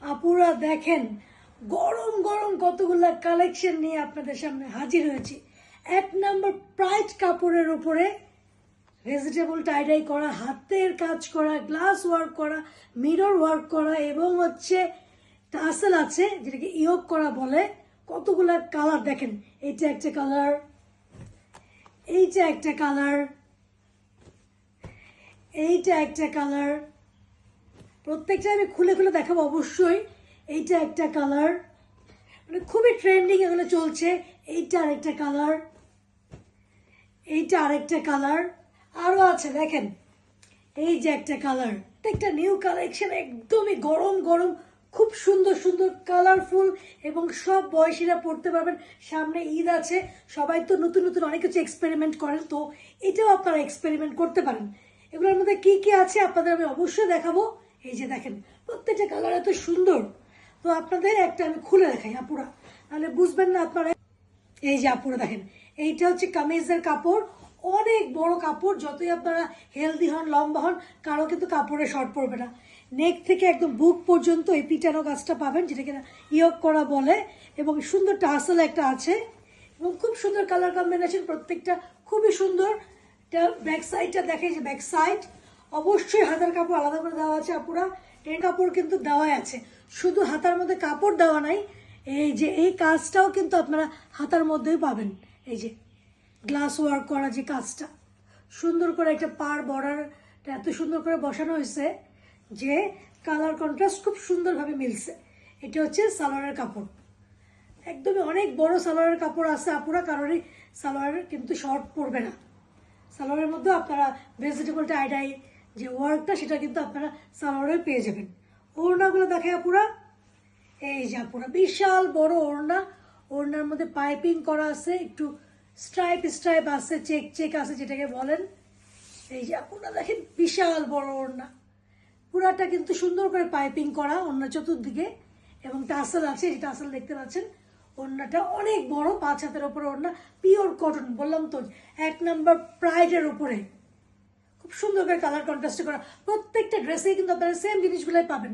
আপুরা দেখেন, গরম গরম কতগুলা কালেকশন নিয়ে আপনাদের সামনে হাজির হয়েছি। 1 নম্বর প্রাইড কাপড়ের উপরে ভেজিটেবল টাইডাই করা, হাতের কাজ করা, গ্লাস ওয়ার্ক করা, মিরর ওয়ার্ক করা এবং টাসেল আছে যেটাকে ইয়োগ করা বলে। কতগুলা কালার দেখেন, এইটা একটা কালার, এইটা একটা কালার, এইটা একটা কালার, প্রত্যেকটা আমি খুলে খুলে দেখাবো অবশ্যই। এইটা একটা কালার, মানে খুবই ট্রেন্ডিং এগুলো চলছে। এইটা আরেকটা কালার, এইটা আরেকটা কালার, আরও আছে দেখেন, এই যে একটা কালার। একটা নিউ কালেকশন, একদমই গরম গরম, খুব সুন্দর সুন্দর কালারফুল এবং সব বয়সীরা পড়তে পারবেন। সামনে ঈদ আছে, সবাই তো নতুন নতুন অনেক কিছু এক্সপেরিমেন্ট করেন, তো এটাও আপনারা এক্সপেরিমেন্ট করতে পারেন। এগুলোর মধ্যে কি কি আছে আপনাদের আমি অবশ্যই দেখাবো। এই যে দেখেন, প্রত্যেকটা কালার এত সুন্দর। তো আপনাদের একটা আমি খুলে দেখাই আপুরা, তাহলে বুঝবেন না আপনারা। এই যে আপুরা দেখেন, এইটা হচ্ছে কামিজের কাপড়, অনেক বড় কাপড়। যতই আপনারা হেলদি হন, লম্বা হন, কারো কিন্তু কাপড়ে শর্ট পড়বে না। নেক থেকে একদম বুক পর্যন্ত এই পিটানো কাজটা পাবেন, যেটাকে ইয়োগ করা বলে। এবং সুন্দর টাসেল একটা আছে এবং খুব সুন্দর কালার কম্বিনেশন, প্রত্যেকটা খুবই সুন্দর। এটা ব্যাক সাইডটা দেখে, যে ব্যাক সাইড অবশ্যই হাতার কাপড় আলাদা করে দেওয়া আছে আপুরা। এই কাপড় কিন্তু দেওয়াই আছে, শুধু হাতার মধ্যে কাপড় দেওয়া নাই। এই যে এই কাজটাও কিন্তু আপনারা হাতার মধ্যেই পাবেন। এই যে গ্লাস ওয়ার্ক করা যে কাজটা, সুন্দর করে একটা পার বর্ডার এত সুন্দর করে বসানো হয়েছে যে কালার কন্ট্রাস্ট খুব সুন্দরভাবে মিলছে। এটা হচ্ছে সালোয়ারের কাপড়, একদমই অনেক বড় সালোয়ারের কাপড় আছে আপুরা, কারণ এই সালোয়ারের কিন্তু শর্ট পড়বে না। সালোয়ারের মধ্যে আপনারা ভেজিটেবল টাইডাই যে ওয়ার্কটা, সেটা কিন্তু আপনারা সালোয়ারে পেয়ে যাবেন। ওড়নাগুলো দেখে আপুরা, এই যে আপুরা বিশাল বড় ওড়না, ওড়নার মধ্যে পাইপিং করা আছে, একটু স্ট্রাইপ স্ট্রাইপ আছে, চেক চেক আছে যেটাকে বলেন। এই যে আপুরা দেখেন, বিশাল বড় ওড়না, পুরাটা কিন্তু সুন্দর করে পাইপিং করা ওড়না চতুর্দিকে, এবং টাসেল আছে, এই টাসেল দেখতে পাচ্ছেন। ওড়নাটা অনেক বড়, 5 হাতের উপরে ওড়না, পিওর কটন, বললাম তো 1 নম্বর প্রাইডের উপরে খুব সুন্দর করে কালার কন্ট্রাস্ট করা। প্রত্যেকটা ড্রেসে কিন্তু আপনারা সেম জিনিসগুলোই পাবেন।